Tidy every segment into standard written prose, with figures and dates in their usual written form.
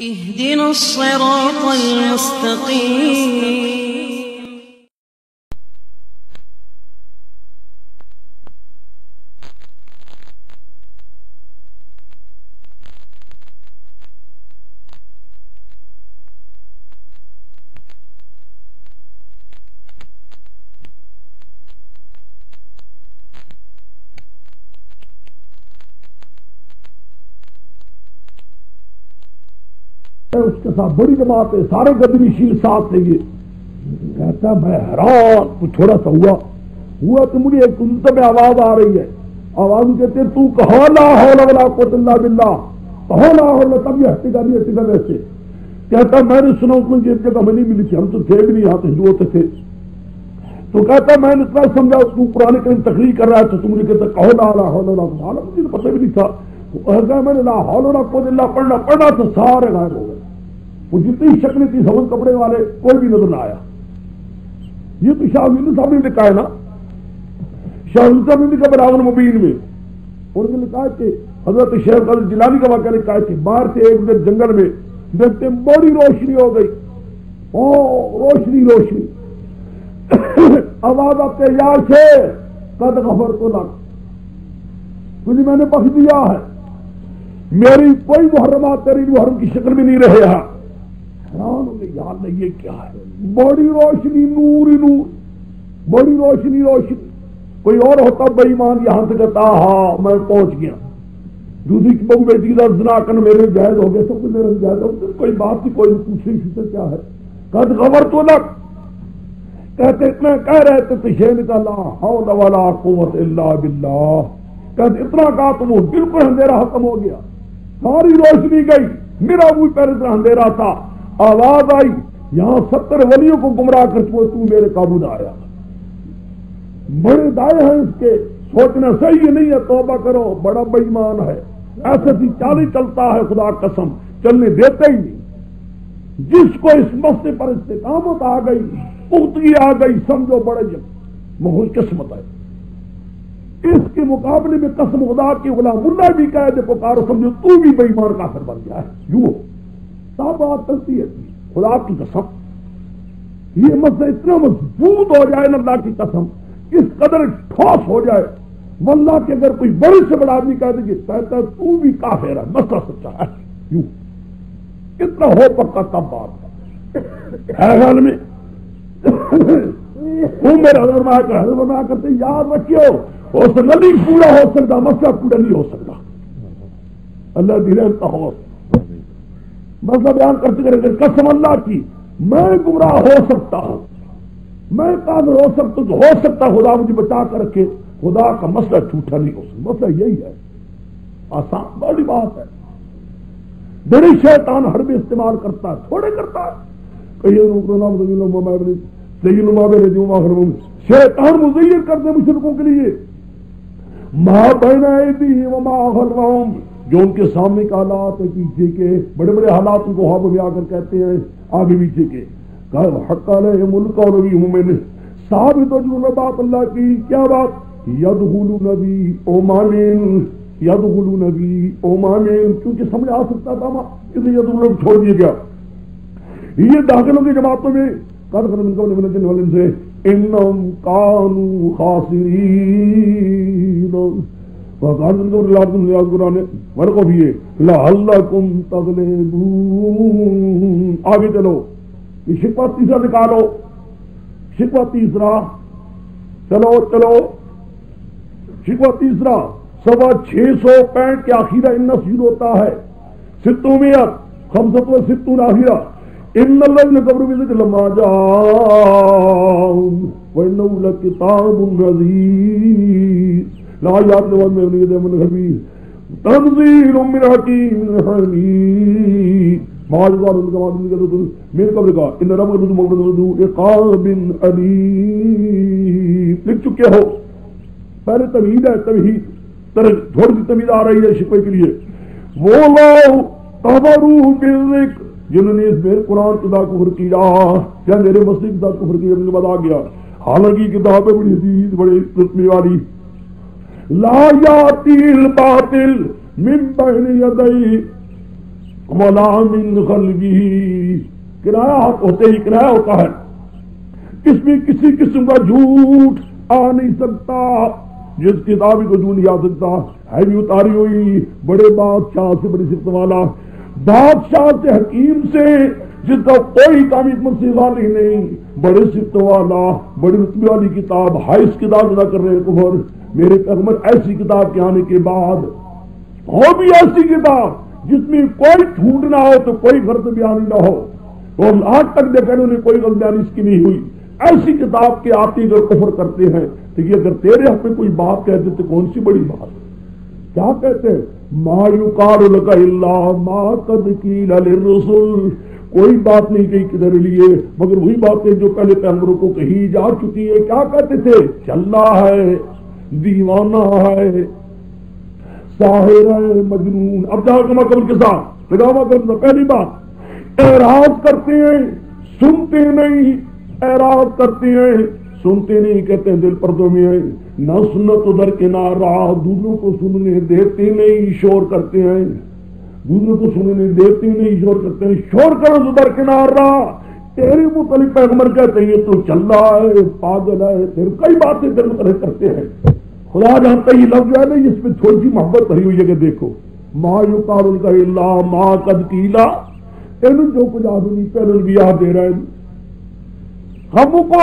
اهدنا الصراط المستقيم. اس کے ساتھ بڑی جماعت ہے، سارے گدری شیل ساتھ تھے. یہ کہتا میں حیران، کچھ تھوڑا سا ہوا تو مجھے ایک انت میں آواز آ رہی ہے. آواز کہتے تو کہو لا حول ولا قوت الا باللہ، کہو لا حول، تب یہ ہٹے گا نہیں ہٹے گا ویسے. کہتا میں نے سنا اس میں یہ جگہ میں نہیں ملی تھی، ہم تو تھے بھی نہیں، یہاں تو ہندو ہوتے تھے. تو کہتا میں نے اتنا سمجھا تو قرآن کریم تقریر کر رہا ہے تو مجھے کہتا کہو لا حول ولا قوت، مجھے تو پتہ بھی نہیں تھا. میں نے لا حول ولا قوت الا پڑھنا تو سارے غائب ہو گئے. وہ جتنی شکلیں تھی سبز کپڑے والے کوئی بھی نظر نہ آیا. یہ تو شاہ ولی صاحب نے لکھا ہے نا، شاہ ولی صاحب نے لکھا بلاغ المبین میں. انہوں نے لکھا کہ حضرت شیخ قادر جیلانی کا واقعہ لکھا ہے کہ باہر سے ایک دن جنگل میں دیکھتے بڑی روشنی ہو گئی، روشنی آواز آتے یار سے قد غفرت لک، تجھے میں نے بخش دیا ہے، میری کوئی محرمات تیری محرم کی شکل میں نہیں رہے. حیران ہو گئے، یار نہیں یہ کیا ہے، بڑی روشنی، نور ہی نور، بڑی روشنی. کوئی اور ہوتا بے ایمان یہاں سے کہتا ہاں میں پہنچ گیا، دوسری بہو بیٹی کا زنا کر میرے جائز ہو گیا، سب کچھ میرے جائز ہو گیا، کوئی بات نہیں، کوئی پوچھ نہیں سکتا کیا ہے. قد غفرت لک، کہتے اتنا کہہ رہے تھے تو شیخ نے کہا لا حول ولا قوت الا باللہ. کہتے اتنا کہا تو وہ بالکل اندھیرا ختم ہو گیا، ساری روشنی گئی، میرا منہ پہلے اتنا اندھیرا تھا. آواز آئی یہاں 70 ولیوں کو گمراہ کر چکے، تو میرے قابو نہ آیا. بڑے دائیں ہیں اس کے، سوچنا صحیح نہیں ہے، توبہ کرو، بڑا بے ایمان ہے، ایسے بھی چالی چلتا ہے، خدا قسم چلنے دیتے ہی نہیں. جس کو اس مسئلے پر استقامت آ گئی، پختگی آ گئی، سمجھو بڑے خوش قسمت ہے. اس کے مقابلے میں قسم خدا کی غلام اللہ بھی کہہ دے پکارو، سمجھو تو بھی بے ایمان کافر بن گیا ہے. یوں سب بات چلتی ہے خدا کی قسم. یہ مسئلہ اتنا مضبوط ہو جائے نا اللہ کی قسم، اس قدر ٹھوس ہو جائے، واللہ کہ اگر کوئی بڑے سے بڑا آدمی کہہ دے کہ کہتا ہے تو بھی کافر ہے، مسئلہ سچا ہے. یوں کتنا ہو پکا تب بات ہے حال میں. وہ میرا حضرت کرتے یاد رکھیو، ہو سکتا نہیں پورا ہو سکتا، مسئلہ پورا نہیں ہو سکتا. اللہ دی رحمت ہو مسئلہ بیان کرتے کریں قسم اللہ کی میں گمراہ ہو سکتا ہوں، میں کافر ہو سکتا ہوں، ہو سکتا خدا مجھے بچا کر رکھے، خدا کا مسئلہ جھوٹا نہیں ہو سکتا. مسئلہ یہی ہے، آسان بڑی بات ہے. بڑی شیطان حرب استعمال کرتا ہے، تھوڑے کرتا ہے. شیطان مزین کرتے مشرکوں کے لیے ماں بہن وما خلفہم، جو ان کے سامنے کا حالات ہے، پیچھے کے بڑے بڑے حالات ان کو خواب میں آ کر کہتے ہیں آگے پیچھے کے. حق علیہم القول میں ثابت ہو جو بات اللہ کی. کیا بات؟ یدخلون فی امم، یدخلون فی امم، کیونکہ سمجھ آ سکتا تھا اس لیے یدخلون چھوڑ دیا گیا. یہ داخلوں کی جماعتوں میں سے انہم کانوا خاسرین، فرق بھی ہے لعلکم تغلبون. آگے چلو، یہ شکوہ تیسرا نکالو، شکوہ تیسرا، چلو شکوہ تیسرا 665 کے آخرہ ان شروع ہوتا ہے 600 65 آخرہ. ان الذين كفروا بالذكر لما جاءهم وانه لكتاب عزيز لا يعلم من خبير تنزيل من حكيم حميد. میرے قبل کا ان رب عقاب علیم لکھ چکے ہو. پہلے توحید ہے، توحید تھوڑی سی توحید آ رہی ہے شکوے کے لیے. وہ لوگ کفروا بالذکر، جنہوں نے اس میرے قرآن کی کفر کیا یا میرے مسیح کی کفر کیا، ان کے بعد آ گیا. حالانکہ کتاب ہے بڑی عزیز، بڑی رتبے والی. لا یاتی الباطل من بین یدیہ، ولا من قلبه، کنایا ہوتے ہی کنایا ہوتا ہے، اس میں کسی قسم کا جھوٹ آ نہیں سکتا۔ جس کتاب کو جھوٹ نہیں آ سکتا ہے بھی اتاری ہوئی بڑے بادشاہ سے، بڑی صفت والا بادشاہ سے، حکیم سے، جس کا کوئی کمٹمنٹ سے والی نہیں، بڑے صفت والا، بڑی رتبے والی کتاب، ہائیس کتاب ادا کر رہے کفر۔ میرے پیغمبر ایسی کتاب کے آنے کے بعد، وہ بھی ایسی کتاب جس میں کوئی جھوٹ نہ ہو تو کوئی غلط بیانی نہ ہو، اور آج تک دیکھا انہوں نے کوئی غلط بیانی اس کی نہیں ہوئی، ایسی کتاب کے آتی اگر کفر کرتے ہیں تو یہ اگر تیرے حق میں کوئی بات کہتے تو کون سی بڑی بات؟ کیا کہتے ہیں؟ ما یقال لک الا ما قد قیل للرسل، کوئی بات نہیں کہی کدھر لیے مگر وہی باتیں جو پہلے پیغمبروں کو کہی جا چکی ہے۔ کیا کہتے تھے؟ چلا ہے، دیوانہ ہے، ساحر ہے، مجنون۔ اب جاؤ کما قبل کے ساتھ لگاوا کرنا، پہلی بات اعراض کرتے ہیں، سنتے نہیں، اعراض کرتے ہیں، سنتے نہیں، کہتے ہیں دل پردوں میں ہے، نہ سنت ادھر کنارہ، دوسروں کو سننے دیتے نہیں، شور کرتے ہیں، دوسروں کو سننے دیتے نہیں، شور کرتے ہیں، شور کرو ادھر کنارہ۔ تیرے متعلق پیغمبر کہتے ہیں تو چل رہا ہے، پاگل ہے، پھر کئی باتیں دل متعلق کرتے ہیں۔ خدا جانتا یہ لفظ ہے نا، اس میں تھوڑی سی محبت بھری ہوئی ہے کہ دیکھو ما یقال لک الا ما قد قیل، تینوں جو کچھ آدمی پہلے بھی یاد دے رہے ہیں ہم کو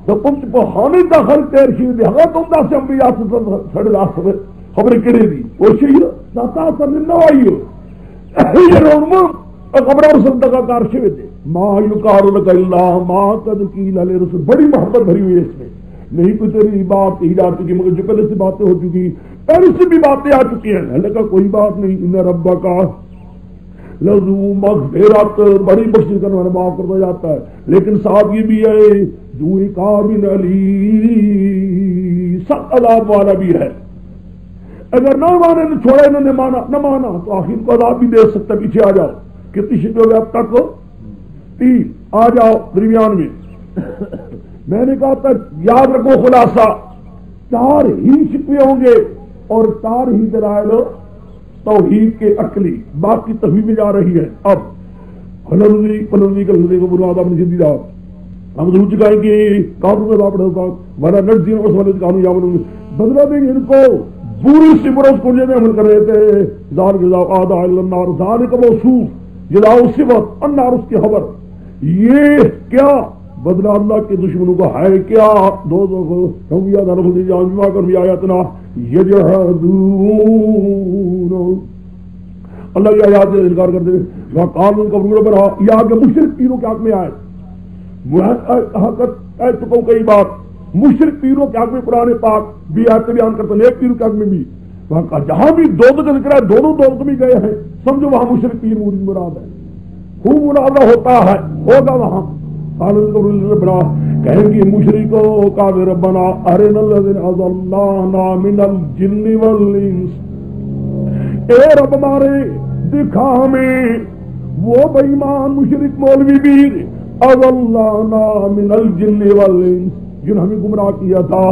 تو تم بہانے داخل تیر شیو دے ہاں تم دا سے انبیاء سے سڑ لا سب خبر کرے دی وہ شیو ساتا سب نہ آئیو یہ روم خبر اور صدقہ کار شیو دے ما یقال لک الا ما قد قیل للرسل۔ بڑی محبت بھری ہوئی ہے اس میں، نہیں کوئی تیری بات ہی جا چکی مگر جو پہلے سے باتیں ہو چکی، پہلے سے بھی باتیں آ چکی ہیں، اللہ کا کوئی بات نہیں، ان ربک لذو مغفرت، بڑی بخشش کرنے والا، معاف کرتا جاتا ہے، لیکن ساتھ یہ بھی ہے ذو عقاب علی، سخت عذاب والا بھی ہے۔ اگر نہ مانے نہ چھوڑا، انہوں نے مانا نہ مانا تو آخر کو عذاب بھی دے سکتا۔ پیچھے آ جاؤ، کتنی شکل ہو گئے اب تک؟ 3 آ جاؤ درمیان میں میں نے کہا تھا یاد رکھو خلاصہ، 4 ہی شکوے ہوں گے اور 4 ہی دلائل توحید کے عقلی، باقی تفہیم جا رہی ہے۔ اب فلنزی کا لذی کو بنیاد اپنی زندگی دا ہم ضرور چکا ہے کہ کافروں کا داپڑ ہوتا ورنہ نٹ زین اس والے قانون یامن بدلا دیں گے ان کو، بری سی برس کو جیسے عمل کر رہے تھے، ذال جزا آدھا النار، ذالک موصوف جزاء صفت النار، اس کی خبر، یہ کیا بدلہ اللہ کے دشمنوں کا ہے کیا؟ ہم یاد رکھتے جان بما کر بھی آیاتنا یجحدون، اللہ کی آیات سے انکار کرتے ہیں، قانون کا بگڑ بنا، یہ آگے مشرک پیروں کے حق میں آئے، کہہ چکا ہوں کئی بات، مشرک پیروں کے حق میں قرآن پاک بھی آیت بیان کرتے ہیں، ایک پیروں کے حق میں بھی، جہاں بھی دو کا ذکر ہے دونوں دولت میں گئے ہیں، سمجھو وہاں مشرک پیر مراد ہے، خوب مرادہ ہوتا ہے، ہوگا وہاں بنا کہیں گے مشرکوں کا ربنا ارنا الذین اضلانا من الجن والانس، اے رب ہمارے دکھا ہمیں وہ بے ایمان مشرک مولوی بھی اضلانا من الجن والانس جن ہمیں گمراہ کیا تھا،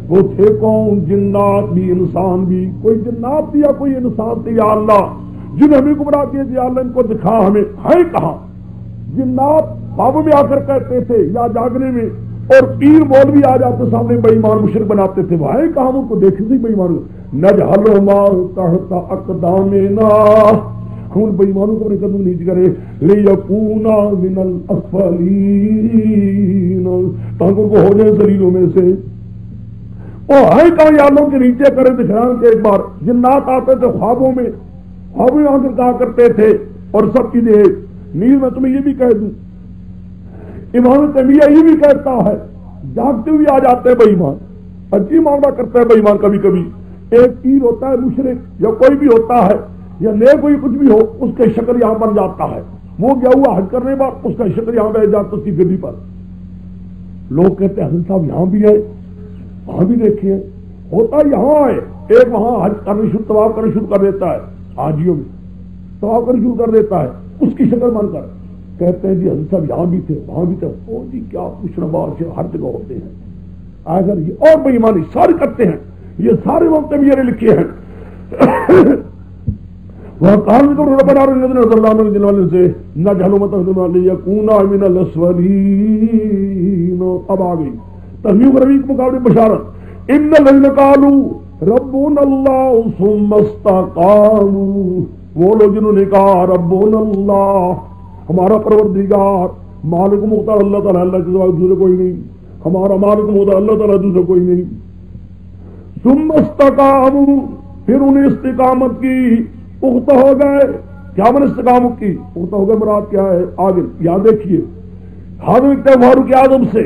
وہ تھے کون؟ جنات بھی انسان بھی، کوئی جنات تھی یا کوئی انسان تھی یا اللہ جن ہمیں گمراہ کیا تھا، اللہ ان کو دکھا ہمیں ہے کہاں؟ جنات خواب میں آ کر کہتے تھے یا جاگنے میں، اور پیر مولوی آ جاتے سامنے بے ایمان مشرک بناتے تھے، وہ ہے کہاں؟ ان کو دیکھتے تھے بے ایمان، نجعلہما تحت اقدامنا، ہم بے ایمانوں کو اپنے قدم نیچے کرے، لیکونا من الاسفلین، تاکہ ان کو ہو جائے ذلیلوں میں سے، وہ ہے کہاں؟ یا اللہ کے نیچے کرے دکھران کے۔ ایک بار جنات آتے تھے خوابوں میں آ کر کہا کرتے تھے، اور سب چیزیں نیز میں تمہیں یہ بھی کہہ دوں، امام تیمیہ یہ بھی کہتا ہے، جاگتے ہوئے آ جاتے ہیں بے ایمان، عجیب معاملہ کرتا ہے بے ایمان کبھی کبھی، ایک پیر ہوتا ہے مشرک یا کوئی بھی ہوتا ہے یا نیک کوئی کچھ بھی ہو، اس کا شکل یہاں بن جاتا ہے، وہ گیا ہوا حج کرنے بعد اس کا شکل یہاں بیٹھ جاتا اس کی گدی پر، لوگ کہتے ہیں حضرت صاحب یہاں بھی ہے، وہاں بھی دیکھیے، ہوتا یہاں ہے، ایک وہاں حج کرنے شروع طواف کرنے شروع کر دیتا ہے، حاجیوں میں طواف کرنے شروع کر دیتا ہے اس کی شکل بن کر، کہتے ہیں جی حضرت صاحب یہاں بھی تھے وہاں بھی تھے، او جی کیا پوچھنا بات ہے، ہر جگہ ہوتے ہیں، اگر یہ اور بے ایمانی سارے کرتے ہیں، یہ سارے وقت میں یہ لکھے ہیں، وہ کام تو ربنا رضی اللہ عنہ جن والے سے نہ جہلو متحدن علی یکونا من الاسولین. اب آگئی تحویق روی کے مقابلے بشارت ان الذین قالوا ربنا اللہ ثم استقاموا. وہ لوگ جنہوں نے کہا ربنا اللہ ہمارا پروردگار مالک مختار اللہ تعالیٰ اللہ کے سوا دوسرے کوئی نہیں, ہمارا مالک مختار اللہ تعالیٰ دوسرے کوئی نہیں. ثم استقاموا پھر انہیں استقامت کی پختہ ہو گئے. کیا من استقامت کی پختہ ہو گئے مراد کیا ہے آگے یاد دیکھیے. حضرت فاروق اعظم سے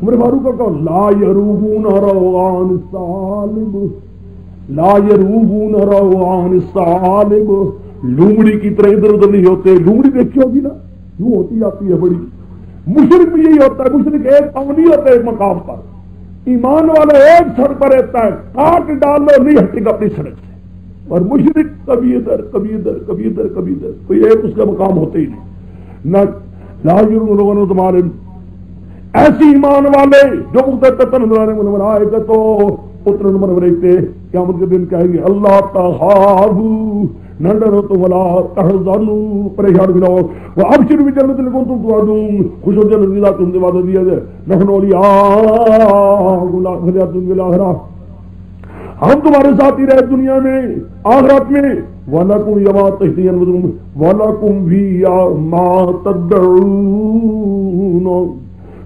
عمر فاروق کا کہا لا یروون روان الثعالب لا یروون روان الثعالب. لومڑی کی طرح ادھر ادھر نہیں ہوتے. لومڑی دیکھی ہوگی نا یوں ہوتی جاتی ہے بڑی. مشرک بھی یہی ہوتا ہے. مشرک ایک پاؤں نہیں ہوتا ایک مقام پر. ایمان والا ایک سڑک پر رہتا ہے کاٹ ڈال لو نہیں ہٹے گا اپنی سڑک سے. اور مشرک کبھی ادھر کبھی ادھر کبھی ادھر کبھی ادھر کوئی ایک اس کا مقام ہوتے ہی نہیں. نہ لاجر لوگوں نے تمہارے ایسی ایمان والے جو آئے گا تو پتر نمبر رہتے قیامت کے دن کہیں گے اللہ تخافوا نہ ڈرو تو ولا تحزنوا پریشان بھی نہ ہو وابشروا بالجنة التي كنتم توعدون. خوش ہو جنت کی تم سے وعدہ دیا جائے. نحن اولیاؤکم فی الحیاۃ الدنیا ہم تمہارے ساتھی رہے دنیا میں آخرت میں. وَلَكُمْ يَمَا تَشْتَهِي أَنفُسُكُمْ وَلَكُمْ فِيهَا مَا تَدَّعُونَ.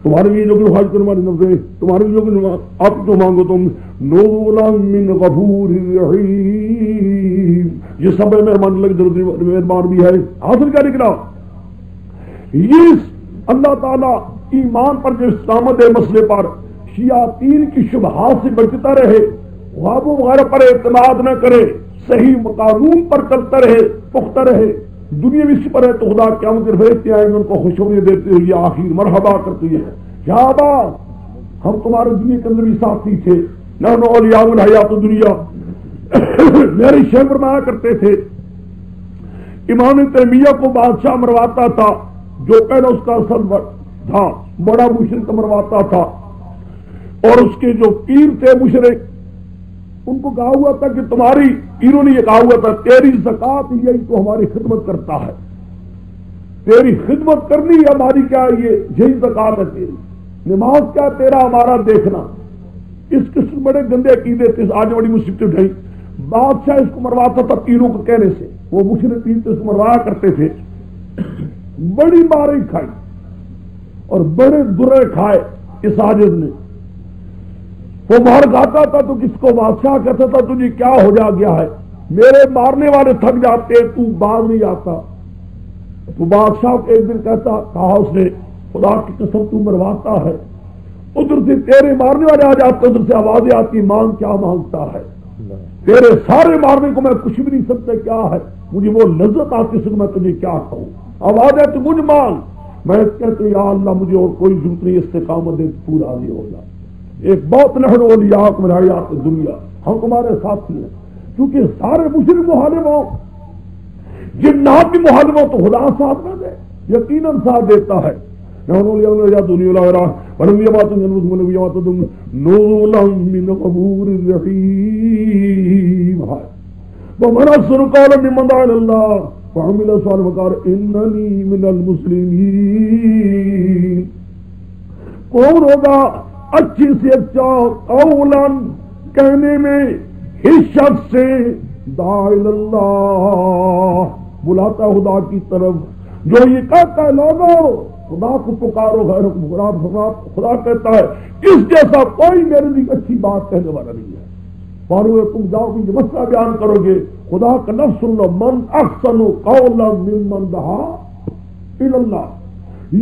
تمہارے لیے جو کہ خواہش کرو ہماری نفسیں تمہارے لیے جو آپ جو مانگو تم نُزُلًا مِّن غَفُورٍ رَحِيمٍ. یہ سب مہربان اللہ کی طرف مہربان بھی ہے. حاصل کیا نکلا یہ اللہ تعالیٰ ایمان پر جو استقامت ہے مسئلے پر شیاطین کی شبہات سے بچتا رہے خوابوں وغیرہ پر اعتماد نہ کرے صحیح قانون پر چلتا رہے پختہ رہے. دنیا بھی اس پر ہے تو خدا قیامت کے فرشتے آئیں گے ان کو خوشخبری دیتے ہوئے آخر مرحبا کرتے ہیں کیا بات ہم تمہارے دنیا کے اندر بھی ساتھی تھے. نحن اولیاء الحیات الدنیا. میرے شیخ فرمایا کرتے تھے امام تیمیہ کو بادشاہ مرواتا تھا جو پہلا اس کا اصل تھا بڑا مشرک مرواتا تھا اور اس کے جو پیر تھے مشرک ان کو کہا ہوا تھا کہ تمہاری پیروں نے یہ کہا ہوا تھا تیری زکات یہی تو ہماری خدمت کرتا ہے. تیری خدمت کرنی ہماری کیا یہی زکات ہے. تیری نماز کیا تیرا ہمارا دیکھنا. اس قسم بڑے گندے عقیدے تھے. آج بڑی مصیبت اٹھائی. بادشاہ اس کو مرواتا تھا پیروں کو کہنے سے. وہ مشرک پیر تو اس کو مروایا کرتے تھے. بڑی ماریں کھائی اور بڑے درے کھائے اس عاجز نے. وہ باہر کھاتا تھا تو کس کو بادشاہ کہتا تھا تجھے کیا ہو جا گیا ہے میرے مارنے والے تھک جاتے تو باز نہیں آتا. تو بادشاہ کو ایک دن کہا اس نے خدا کی قسم تو مرواتا ہے ادھر سے تیرے مارنے والے آ جاتے ادھر سے آوازیں آتی مانگ کیا مانگتا ہے. تیرے سارے مارنے کو میں کچھ بھی نہیں سکتا کیا ہے مجھے وہ لذت آتی سے میں تجھے کیا کہوں. آواز ہے تو مجھ مانگ. میں کہتے یا اللہ مجھے اور کوئی ضرورت نہیں استقامت دے پورا نہیں ہوگا. ایک بہت نحن اولیاءکم فی الحیاۃ الدنیا ہم تمہارے ساتھی ہیں کیونکہ سارے مشرک مخالف ہوں جنات بھی مخالف ہوں تو خدا ساتھ نہ دے یقیناً ساتھ دیتا ہے. نحن اولیاء الحیاۃ الدنیا ولم یبعثوا من یبعثوا نزلا من غفور رحیم. ومن احسن قولا ممن دعا الی اللہ وعمل صالحا وقال اننی من المسلمین. کون ہوگا اچھی سے اچھا قولاً کہنے میں اس شخص سے داعی اللہ بلاتا خدا کی طرف جو یہ کہتا ہے لوگوں خدا کو پکارو غیر خدا کہتا ہے اس جیسا کوئی میرے لیے اچھی بات کہنے والا نہیں ہے. معلوم ہے تم جاؤ گے مسئلہ بیان کرو گے خدا کا لفظ سن لو من احسن قولا ممن دعا الی اللہ.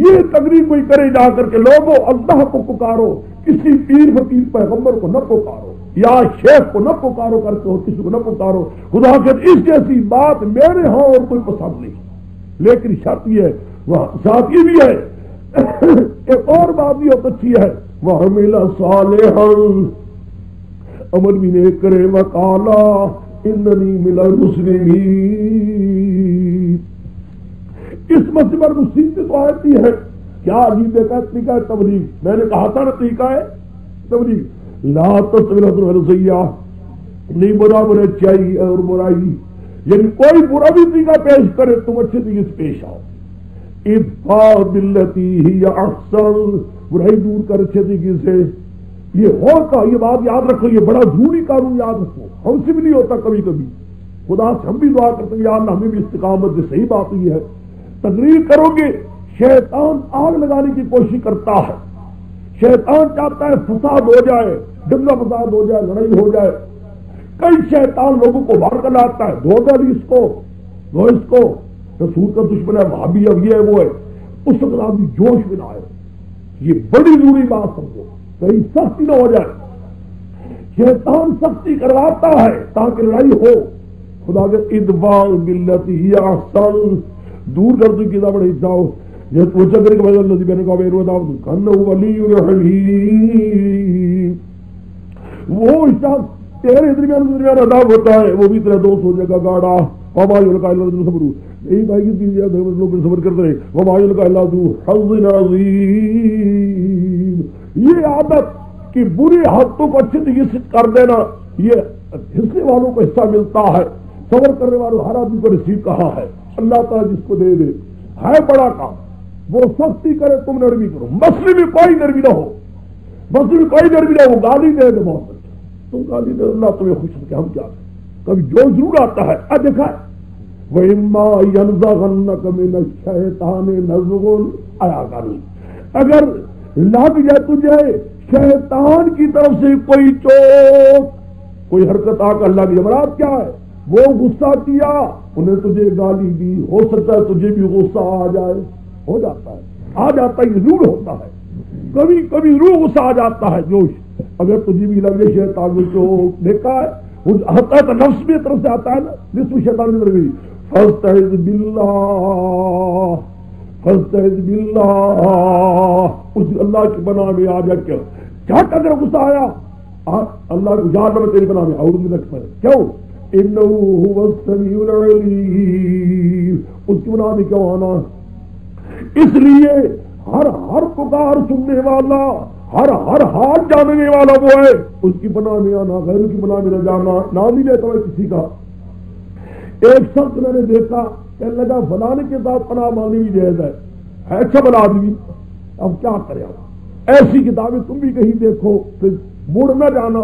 یہ تقریر کوئی کرے جا کر کے لوگوں اللہ کو پکارو کسی پیر فقیر پیغمبر کو نہ پکارو یا شیخ کو نہ پکارو کر کے اور کسی کو نہ پکارو. خدا کے اس جیسی بات میرے ہاں اور کوئی پسند نہیں. لیکن شرط یہ ہے وہ ساتھ یہ بھی ہے ایک اور بات بھی بہت اچھی ہے وہ عمل صالحا عمل بھی نیک کرے وقال اننی من المسلمین. اس مسئلے پر مصیبت تو آتی ہے کیا عجیب کا طریقہ ہے تبلیغ. میں نے کہا تھا نا طریقہ ہے تبلیغ لا تستوی الحسنۃ والسیئۃ نہیں برابر اچھائی اور برائی یعنی کوئی برا بھی طریقہ پیش کرے تم اچھے طریقے سے پیش آؤ. ادفع باللتی ہی احسن، برائی دور کر اچھے طریقے سے. یہ ہوتا، یہ بات یاد رکھو، یہ بڑا ضروری قانون یاد رکھو. ہم سے بھی نہیں ہوتا کبھی کبھی. خدا سے ہم بھی دعا کرتے ہیں یا اللہ ہمیں بھی استقامت سے. صحیح بات یہ ہے، تقریر کرو گے شیطان آگ لگانے کی کوشش کرتا ہے. شیطان چاہتا ہے فساد ہو جائے، دنگا فساد ہو جائے، لڑائی ہو جائے. کئی شیطان لوگوں کو باہر کر لاتا ہے، دھو ڈال اس کو، دھو اس کو، رسول کا دشمن ہے، وہابی اب یہ ہے وہ ہے. اس وقت آدمی جوش میں نہ آئے. یہ بڑی ضروری بات سمجھو، کہیں سختی نہ ہو جائے. شیطان سختی کرواتا ہے تاکہ لڑائی ہو. خدا کے ادفع باللتی ہی احسن، دور کر دو کتاب بڑے جاؤ. یہ پوچھا کرے کہ بھائی اللہ جی میں نے کہا میرے بتاؤ کن ولی الحمیم، وہ شخص تیرے درمیان عذاب ہوتا ہے وہ بھی تیرا دوست ہو جائے گا گاڑا. وما یلقا الا ذو صبر، یہی بھائی کی چیز لوگ صبر کرتے رہے. وما یلقا الا ذو حظ عظیم، یہ عادت کہ بری حادثوں کو اچھی طریقے سے کر دینا، یہ حصے والوں کو حصہ ملتا ہے. صبر کرنے والوں ہر آدمی کو نصیب کہا ہے. اللہ تعالیٰ جس کو دے دے ہے بڑا کام. وہ سختی کرے تم نرمی کرو. مسئلے میں کوئی نرمی نہ ہو، مسئلے میں کوئی نرمی نہ ہو. گالی دے دے بہت اچھا، تم گالی دے اللہ تمہیں خوش رکھے. ہم کیا کبھی جو ضرور آتا ہے دیکھا وَإِمَّا يَنزَغَنَّكَ مِنَ الشَّيْطَانِ نَزْغٌ، آیا گالی اگر لگ جائے تجھے شیطان کی طرف سے کوئی چوٹ، کوئی حرکت آ کر لگ جائے. مراد کیا ہے؟ وہ غصہ کیا، انہیں تجھے گالی دی، ہو سکتا ہے تجھے بھی غصہ آ جائے. ہو جاتا ہے، آ جاتا ہے، ضرور ہوتا ہے. کبھی کبھی روح غصہ آ جاتا ہے جوش. اگر تجھے بھی لگے شیطان میں چوٹ، دیکھا ہے ہوتا ہے تو نفس میں طرف سے آتا ہے نا، جس کو شیطان میں لگی. فاستعذ باللہ، فاستعذ باللہ، اس اللہ کی پناہ میں آ جا. کیا اگر غصہ آیا اللہ کو یاد میں تیری پناہ میں اعوذ باللہ پر. کیوں؟ انہ هو السمیع العلیم، اس کی پناہ میں کیوں آنا؟ اس لیے ہر پکار سننے والا، ہر حال جاننے والا وہ ہے. اس کی پناہ میں آنا، غیر کی پناہ میں نہ جانا. نام نہیں لیتا ہے کسی کا. ایک شخص میں نے دیکھا کہ لگا فلانے کے ساتھ پناہ مانگنی بھی جائز ہے اچھا بنا آدمی. اب کیا کرے؟ ایسی کتابیں تم بھی کہیں دیکھو، پھر مڑ نہ جانا.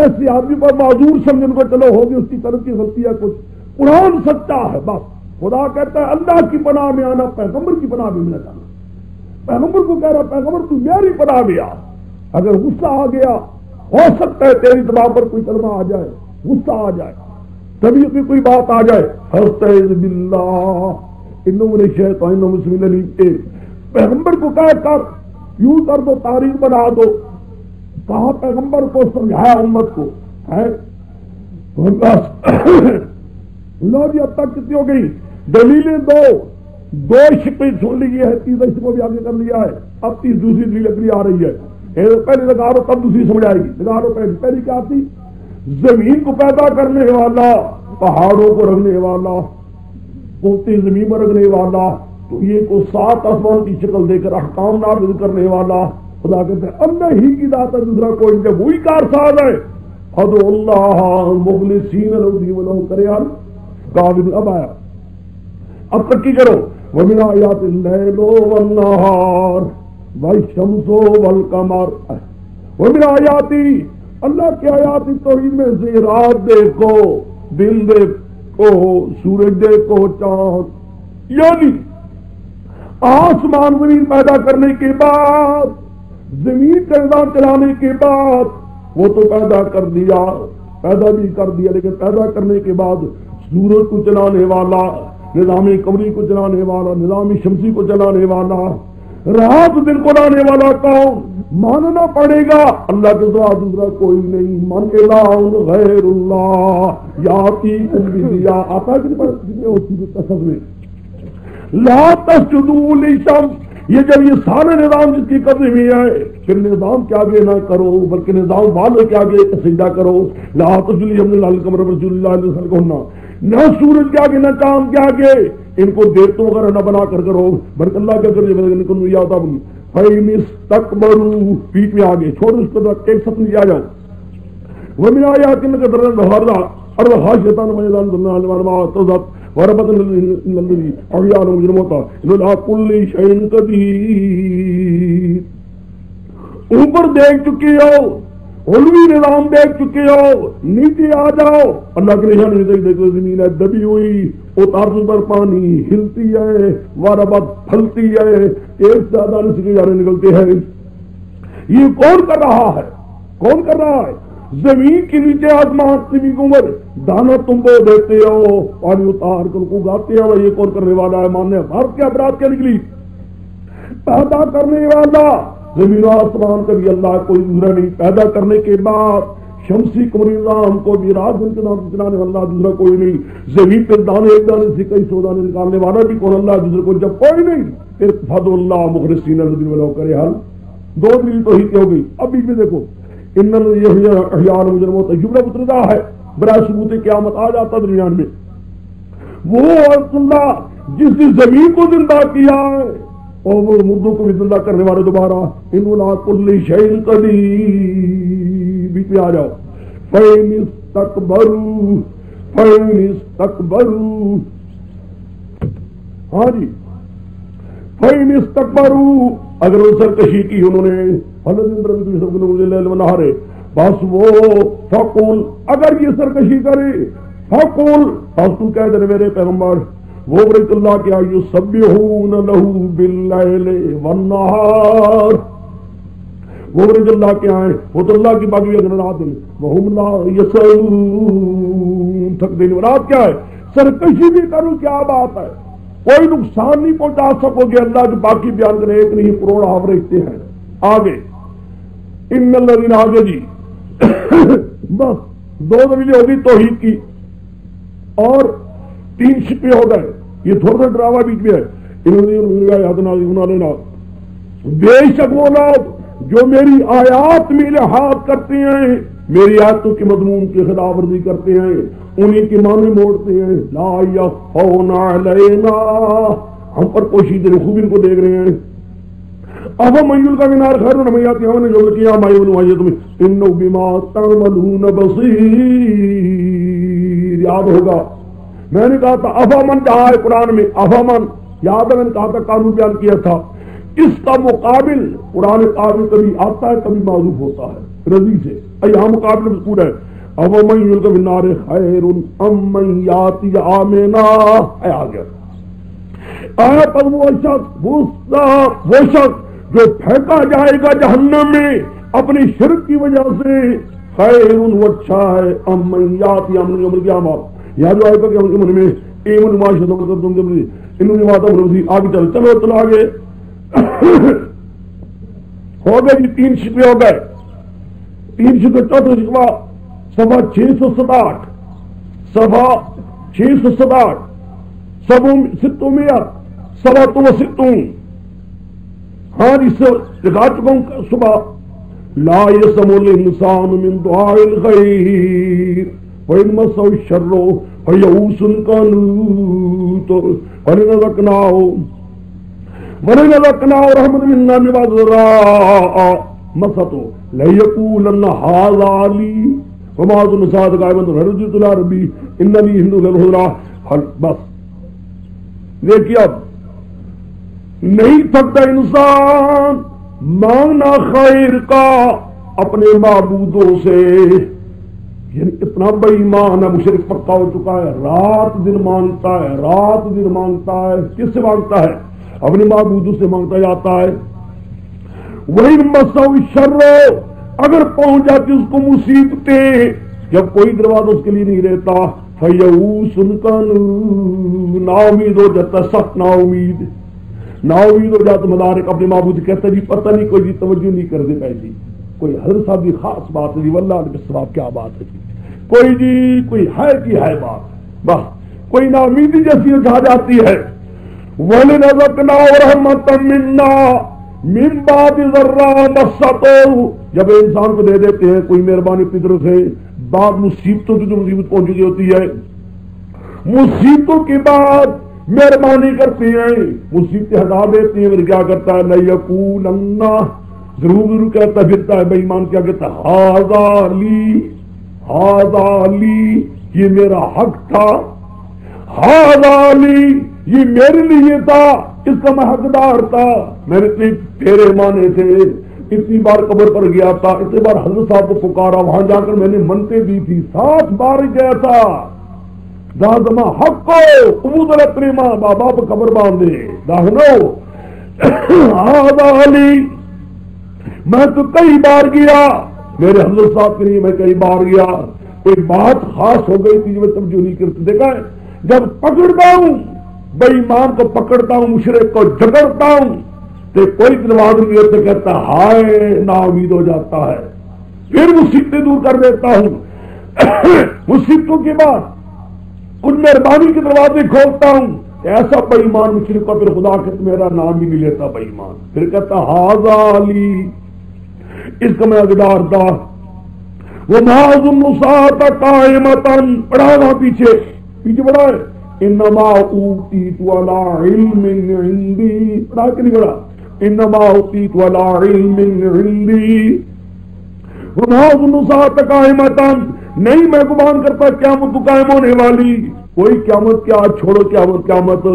ایسے آدمی پر معذور سمجھن کو چلو ہوگی اس کی طرف کی غلطی ہے کچھ. قرآن سچا ہے بس. خدا کہتا ہے اللہ کی پناہ میں آنا، پیغمبر کی پناہ میں نہ جانا. پیغمبر کو کہہ رہا پیغمبر تو میری پناہ میں آ. اگر غصہ آ گیا ہو سکتا ہے تیری زبان پر کوئی کلمہ آ جائے، غصہ آ جائے، طبیعت میں کوئی بات آ جائے. فاستعذ باللہ انہ من الشیطان بسم اللہ الرحمن. پیغمبر کو کہہ کر یوں کر دو، تاریخ بنا دو. کہا پیغمبر کو سمجھایا امت کو ہے. لو جی اب تک کتنی ہو گئی دلیلیں؟ دو شکیں سن لی ہے، تیسرا شکوں بھی آگے کر لیا ہے. اب دوسری دلیل اگلی آ رہی ہے. پہلے لگا رہو تب دوسری سمجھ آئے گی. لگا رہو پہلی کیا تھی؟ زمین کو پیدا کرنے والا، پہاڑوں کو رکھنے والا، پوتی زمین میں رکھنے والا، تو یہ کو 7 آسمان کی شکل دے کر احکام نافذ کرنے والا. خدا کہتے ہیں اللہ ہی کی ذات ہے، دوسرا کوئی نہیں. وہی کارساز ہے. ادعوا اللہ مخلصین لہ الدین ولو کرہ الکافرون. اب آیا، اب تک کی کرو. ومن آیات اللیل والنہار والشمس والقمر. ومن آیاتی، اللہ کی آیات توحید میں سے رات دیکھو، دن دیکھو، سورج دیکھو، چاند. یعنی آسمان زمین پیدا کرنے کے بعد، زمین کا نظام چلانے کے بعد، وہ تو پیدا کر دیا، پیدا بھی کر دیا، لیکن پیدا کرنے کے بعد سورج کو چلانے والا، نظام قمری کو چلانے والا، نظام شمسی کو چلانے والا، رات دن کو لانے والا کون؟ ماننا پڑے گا اللہ کے سوا دوسرا کوئی نہیں. من الہ غیر اللہ یاتیکم بضیاء. آتا کتنے ہوتی تصویر میں لا تسجدوا للشمس. یہ جب یہ سارے نظام جس کی قبضے میں ہے، پھر نظام کے آگے نہ کرو بلکہ نظام والے کے آگے سجدہ کرو. لا تسجدوا للقمر رسول اللہ علیہ وسلم. نہ سورج کے آگے نہ چاند کے آگے ان کو دیوتوں وغیرہ نہ بنا کر کرو بلکہ اللہ کیا کرے. فَإِنِ اسْتَكْبَرُوا، پیٹ میں آگے چھوڑ اس کو ایک سطح لے آ جاؤ. وَمِنْ آیَاتِهِ الشيطان وإذا أنزلنا على الماء اهتزت وربت الذي أحيانا من الموتى إنه على كل شيء قدير. اوپر دیکھ چکے ہو، علوی نظام دیکھ چکے ہو، نیچے آ جاؤ. اللہ کے نشان دیکھو، زمین ہے دبی ہوئی، اتار پر پانی ہلتی ہے، وربت پھلتی ہے، ایک زیادہ نسل جانے نکلتے ہیں. یہ کون کر رہا ہے؟ کون کر رہا ہے؟ زمین کے نیچے آسمان کی عمر دانا تم کو دیتے ہو، پانی اتار کر کو گاتے ہو. یہ کون کرنے والا ہے؟ ماننے بھارت کے افراد کیا نکلی؟ پیدا کرنے والا زمین و آسمان کا بھی اللہ کوئی دوسرا نہیں. پیدا کرنے کے بعد شمسی قمری نظام کو بھی رات دن کے نام چلانے والا دوسرا کوئی نہیں. زمین پہ دانے ایک دانے سے کئی سو دانے نکالنے والا بھی کون؟ اللہ. دوسرے کو جب کوئی نہیں پھر فضل اللہ مخلصین الذین ولو کرے حل. دو دل تو ہی ہو گئی. ابھی بھی دیکھو ان احیاء الموت جملہ مترجہ ہے برائے ثبوت قیامت آ جاتا درمیان میں. وہ اللہ جس نے زمین کو زندہ کیا ہے اور وہ مردوں کو بھی زندہ کرنے والے دوبارہ. انہ لا کل شیء قدیر. بیچ میں آ جاؤ. فَإِنِ اسْتَكْبَرُوا ہاں جی فَإِنِ اسْتَكْبَرُوا اگر وہ سرکشی کی انہوں نے بس وہ فقول اگر یہ سرکشی کرے فقول بس تو کہہ دے میرے پیغمبر وہ بیت اللہ کیا یسبحون لہ باللیل والنہار. وہ بیت اللہ کیا ہے؟ وہ تو اللہ کی باقی رات دن وہم لا یسعون. تھک دینے رات کیا ہے؟ سرکشی بھی کروں کیا بات ہے؟ کوئی نقصان نہیں پہنچا سکو گے. اللہ کے باقی بیان کرنے ایک نہیں کروڑ آپ رہتے ہیں. آگے ان الذین آگے جی بس دو دلیلیں ہوگی توحید کی اور 3 شپے ہو گئے. یہ تھوڑا سا ڈراوا بیچ میں ہے. بے شک وہ لوگ جو میری آیات میں الحاق کرتے ہیں، میری آیاتوں کے مضمون کی خلاف ورزی کرتے ہیں، انہیں کے معنی موڑتے ہیں. لا یخفون علینا ہم پر پوشیدہ خوب ان کو دیکھ رہے ہیں. اب میل کا مینار خیر نمیاتی ہم نے جو کیا مایون واجد میں انه بما تعملون بصیر. یاد ہوگا میں نے کہا تھا افامن کہا ہے قرآن میں. افامن یاد ہے میں نے کہا تھا قانون بیان کیا تھا. اس کا مقابل قرآن قابل کبھی آتا ہے کبھی معروف ہوتا ہے رضی سے. یہاں مقابل مذکور ہے اب میل کا مینار خیر ام من یاتی آمنا. آ گیا پر وہ شخص جو پھینکا جائے گا جہنم میں اپنی شرک کی وجہ سے خیر وہ اچھا ہے ام من یاتی امن یوم القیامہ. یاد آئے گا کہ امن میں ایمن معاشرت انہوں نے بات آگے چلو آگے ہو گئے جی 3 شکوے ہو گئے. 3 شکوے چوتھا شکوا صفحہ 667 صفحہ 667 667 ہاں جس سے دکھا چکا ہوں صبح. لا یسم الانسان من دعاء الخیر وإن مسه الشر فیئوس قنوط ولنذقناه رحمة منا من بعد ضراء مسته ليقولن هذا لي وما أظن الساعة قائمة فرجعت إلى ربي إن لي عنده للهدى. بس دیکھیے اب نہیں تھکتا انسان مانگنا خیر کا اپنے معبودوں سے. یعنی اتنا بے ایمان ہے مشرک پکا ہو چکا ہے. رات دن مانگتا ہے رات دن مانگتا ہے. کس سے مانگتا ہے؟ اپنے معبودوں سے مانگتا جاتا ہے. وہی مسو شر اگر پہنچ جاتی اس کو مصیبتیں جب کوئی دروازہ اس کے لیے نہیں رہتا فیئوس نا امید ہو جاتا ہے. سخت نا امید ہو جاتا. مدارک اپنے معبود کہتا جی پتہ نہیں کوئی جی توجہ نہیں کر دے پیسی کوئی حضرت صاحب کی خاص بات ہے جی واللہ کے ثواب کیا بات ہے جی کوئی ہے کی ہے بات بس کوئی نا امیدی جیسی کہا جاتی ہے. وَلِنَذَقْنَاهُ رَحْمَةً مِنَّا مِن بَعْدِ ضَرَّاءٍ مَسَّتْهُ جب انسان کو دے دیتے ہیں کوئی مہربانی اپنی طرف سے بعد مصیبتوں کی جو مصیبت پہنچ چکی ہوتی ہے مصیبتوں کے بعد مہربانی کرتے ہیں مصیبتیں ہٹا دیتی ہیں. پھر کیا کرتا ہے لَيَقُولَنَّ ضرور کہتا پھرتا ہے بے ایمان کیا کہتا ہے ہَذَا لِي یہ میرا حق تھا، ھذا لی، یہ میرے لیے تھا، اس کا میں حقدار تھا، میں نے اتنے پھیرے مانے تھے، اتنی بار قبر پر گیا تھا، اتنی بار حضرت صاحب کو پکارا، وہاں جا کر میں نے منتیں دی تھی، 7 بار گیا تھا، دادما حق کو عبود اپنے ماں بابا پر قبر باندھے داہنو ھذا لی، میں تو کئی بار گیا، میرے حضرت صاحب کے لیے میں کئی بار گیا، کوئی بات خاص ہو گئی تھی جو میں توجہ نہیں کرتی، دیکھا ہے جب پکڑتا ہوں بے ایمان کو پکڑتا ہوں، مشرک کو جھگڑتا ہوں تو کوئی دروازہ نہیں ہوتے، کہتا ہائے نا امید ہو جاتا ہے، پھر مصیبتیں دور کر دیتا ہوں مصیبتوں کے بعد ان مہربانی کے دروازے کھولتا ہوں، ایسا بے ایمان مشرک کا پھر خدا کہ میرا نام بھی نہیں لیتا بے ایمان، پھر کہتا ھذا لی، اس کا میں حقدار تھا، وہ معاذ النصاۃ قائمتاً، پڑھا وہاں پیچھے بڑھا ہے، انما اوتیت علی علم عندی، پڑھا کہ نہیں پڑھا، انما اوتیت علی علم عندی، وہ معاذ النصاۃ قائمتاً، نہیں میں گمان کرتا قیامت تو قائم ہونے والی، کوئی قیامت کیا، چھوڑو قیامت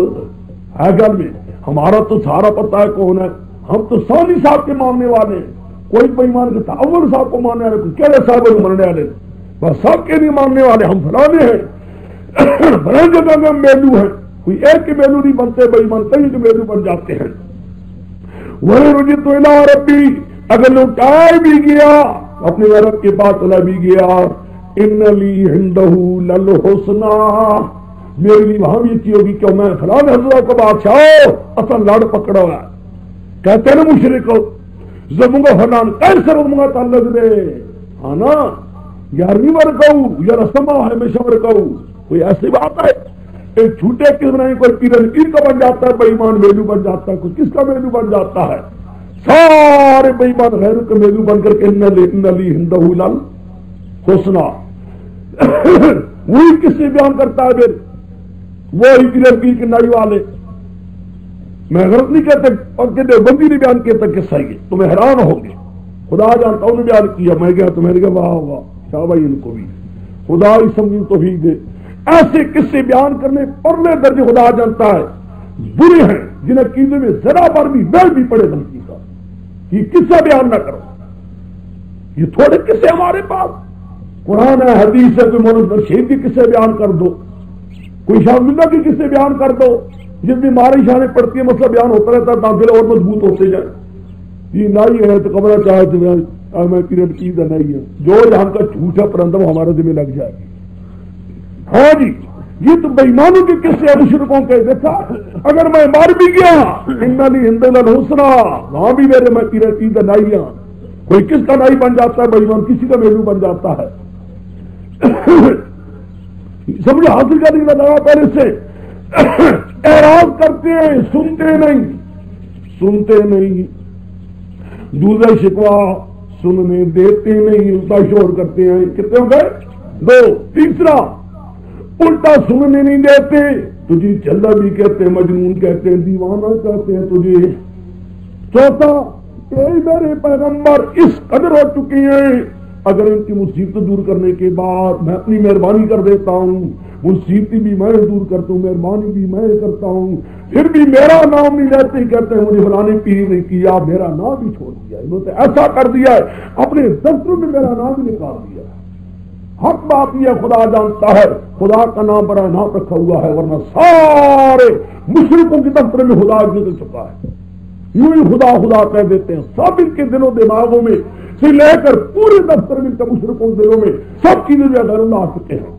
ہے گل میں، ہمارا تو سارا پتہ ہے کون ہے، ہم تو ثانی صاحب کے ماننے والے ہیں، کوئی بے ایمان کرتا اول صاحب کو ماننے والے، کوئی کہڑے صاحب کو ماننے والے، بس سب کے نہیں ماننے والے، ہم فلانے ہیں بڑے جگہ میں میلو ہیں، کوئی ایک کے میلو نہیں بنتے بے ایمان، کئی کے میلو بن جاتے ہیں، وہی رجعت الی ربی، اگر لوٹائے بھی گیا اپنے رب کے پاس چلا بھی گیا، ان لی عندہ للحسنی، میرے لیے وہاں بھی اچھی ہوگی کہ میں فلاں حضرت کا بادشاہ اصل لڑ پکڑا ہوا ہے، کہتے ہیں نا مشرک زمونگا فلان کیسے زمونگا تعلق دے، ہاں نا 11ویں بار کہوں یا رسمہ ہمیشہ بار کہوں، کوئی ایسی بات ہے، ایک چھوٹے کس نہیں، کوئی پیر کا بن جاتا ہے بے ایمان میلو بن جاتا ہے، کوئی کس کا میلو بن جاتا ہے، سارے بے ایمان غیر کا میلو بن کر کے ان لی عندہ للحسنی، وہی کس سے بیان کرتا ہے پھر وہی پیر کے نائی والے، میں غلط نہیں کہتے اور بندی نے بیان کیا تھا قصہ یہ، تمہیں حیران ہوں گے، خدا جانتا ہوں نے بیان کیا، میں گیا تو میں نے کہا واہ واہ شاہ بھائی، ان کو بھی خدا ہی سمجھ توفیق دے، ایسے قصے بیان کرنے پرلے درجے خدا جانتا ہے برے ہیں، جن عقیدے میں ذرا پر بھی بیل بھی پڑے غلطی کا، یہ قصہ بیان نہ کرو، یہ تھوڑے قصے ہمارے پاس قرآن ہے حدیث ہے، کوئی مولانا شہید کے قصے بیان کر دو، کوئی شاہ اللہ کے قصے بیان کر دو، جس بیماری شانے پڑتی ہے مسئلہ بیان ہوتا رہتا ہے، داخلے اور مضبوط ہوتے جائیں، یہ نہیں ہے تو قبر چاہے تو میں پیریڈ کی نہیں ہے، جو یہاں کا جھوٹا پرندہ ہمارے دل میں لگ جائے گی، ہاں جی یہ تو بے ایمانوں کے قصے مشرکوں کے، دیکھا اگر میں مار بھی گیا ان لی عندہ للحسنی، وہاں بھی میرے میں پیریڈ کی نہیں ہے، کوئی کس کا نہیں بن جاتا ہے بے ایمان، کسی کا میلو بن جاتا ہے سمجھو، حاصل کرنے کا لگا پہلے سے اعراض کرتے ہیں، سنتے نہیں، دوسرا شکوا سننے دیتے نہیں، الٹا شور کرتے ہیں، کتنے ہو گئے 2، تیسرا الٹا سننے نہیں دیتے، تجھے چلا بھی کہتے ہیں، مجنون کہتے ہیں، دیوانہ کہتے ہیں تجھے، چوتھا میرے پیغمبر اس قدر ہو چکے ہیں، اگر ان کی مصیبت دور کرنے کے بعد میں اپنی مہربانی کر دیتا ہوں، مصیبتی بھی میں دور کرتا ہوں، مہربانی بھی میں کرتا ہوں، پھر بھی میرا نام نہیں لیتے، کہتے ہیں مجھے فلانے پیر نے کیا، میرا نام بھی چھوڑ دیا، انہوں نے ایسا کر دیا ہے اپنے دفتروں میں میرا نام بھی نکال دیا ہے، حق بات یہ خدا جانتا ہے، خدا کا نام بڑا نام رکھا ہوا ہے، ورنہ سارے مشرکوں کے دفتر میں خدا نکل چکا ہے، یوں ہی خدا خدا کہہ دیتے ہیں، سب ان کے دلوں دماغوں میں سے لے کر پورے دفتر میں مشرکوں کے دلوں میں سب چیزیں غیر اللہ آ چکے ہیں،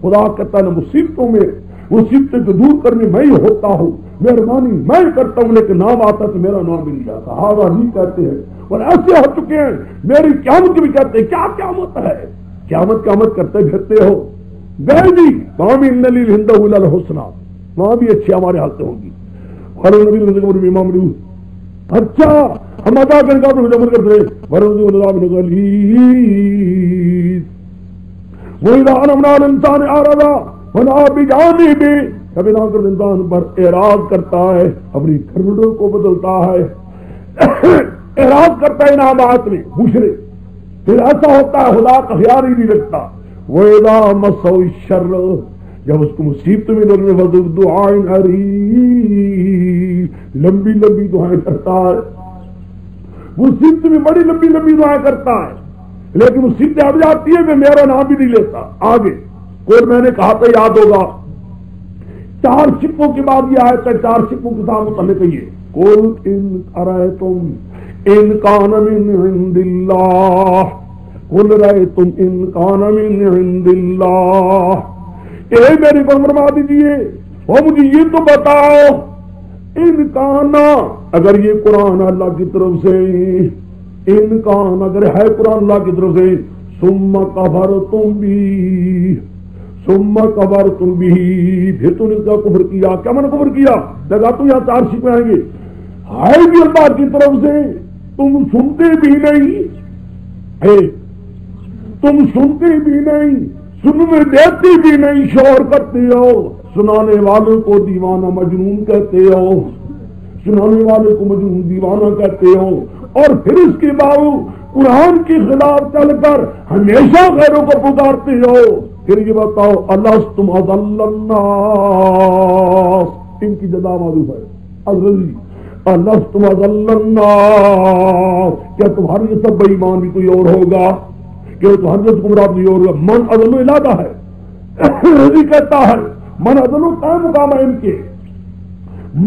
خدا کہتا ہے مصیبتوں میں مصیبتیں کو دور کرنے میں ہی ہوتا ہوں، مہربانی میں کرتا ہوں، لیکن نام آتا تو میرا نام بھی نہیں آتا، ہاں نہیں کہتے ہیں، اور ایسے ہو چکے ہیں میری قیامت بھی کہتے ہیں، کیا قیامت ہے، قیامت کرتے پھرتے ہو گئے جی، وہاں بھی ان لی عندہ للحسنی، وہاں بھی اچھی ہمارے حالتیں ہوں گی، اور نبی امام روح اچھا ہم ادا کرنے کا جمع کرتے ہیں، وہی انسان آرادہ بنا بھی جانی بھی، کبھی نہ کر انسان پر اعراض کرتا ہے، اپنی کھربڑوں کو بدلتا ہے، اعراض کرتا ہے انعامات میں مشرک، پھر ایسا ہوتا ہے خدا کا خیال ہی نہیں رکھتا، وَإِذَا مَسَّهُ الشَّرُّ جب اس کو مصیبت میں لگنے فَذُو دُعَاءٍ عَرِيضٍ لمبی لمبی دعائیں کرتا ہے. مصیبت میں بڑی لمبی لمبی دعائیں کرتا ہے لیکن مصیبت ہٹ جاتی ہے میں میرا نام بھی نہیں لیتا. آگے اور میں نے کہا تھا یاد ہوگا 4 شکوں کے بعد یہ آیت ہے 4 شکوں کے ساتھ متعلق ہے یہ قُلْ إِنْ أَرَأَيْتُمْ إِنْ كَانَ مِنْ عِنْدِ اللَّهِ قُلْ رَأَيْتُمْ إِنْ كَانَ مِنْ عِنْدِ اللَّهِ اے میری کو فرما دیجیے وہ مجھے یہ تو بتاؤ ان کانا اگر یہ قرآن اللہ کی طرف سے ان کان اگر ہے قرآن اللہ کی طرف سے ثم کفرتم بھی پھر تم نے کیا کفر کیا. کیا میں نے کفر کیا لگا تو یہاں 4 شکوے آئیں گے. ہے بھی اللہ کی طرف سے تم سنتے بھی نہیں تم سنتے بھی نہیں سننے دیتے بھی نہیں شور کرتے ہو. سنانے والوں کو دیوانہ مجنون کہتے ہو سنانے والے کو مجنون دیوانہ کہتے ہو اور پھر اس کے باوجود قرآن کے خلاف چل کر ہمیشہ غیروں کو پکارتے ہو. پھر یہ بتاؤ الستم اضل الناس ان کی جزا معروف ہے الستم اضل الناس کیا تمہارے یہ سب بے ایمان بھی کوئی اور ہوگا کہ تمہارے جس گمراہ بھی اور ہوگا. من اضل ارادہ ہے کہتا ہے من اضل کا مقام ہے ان کے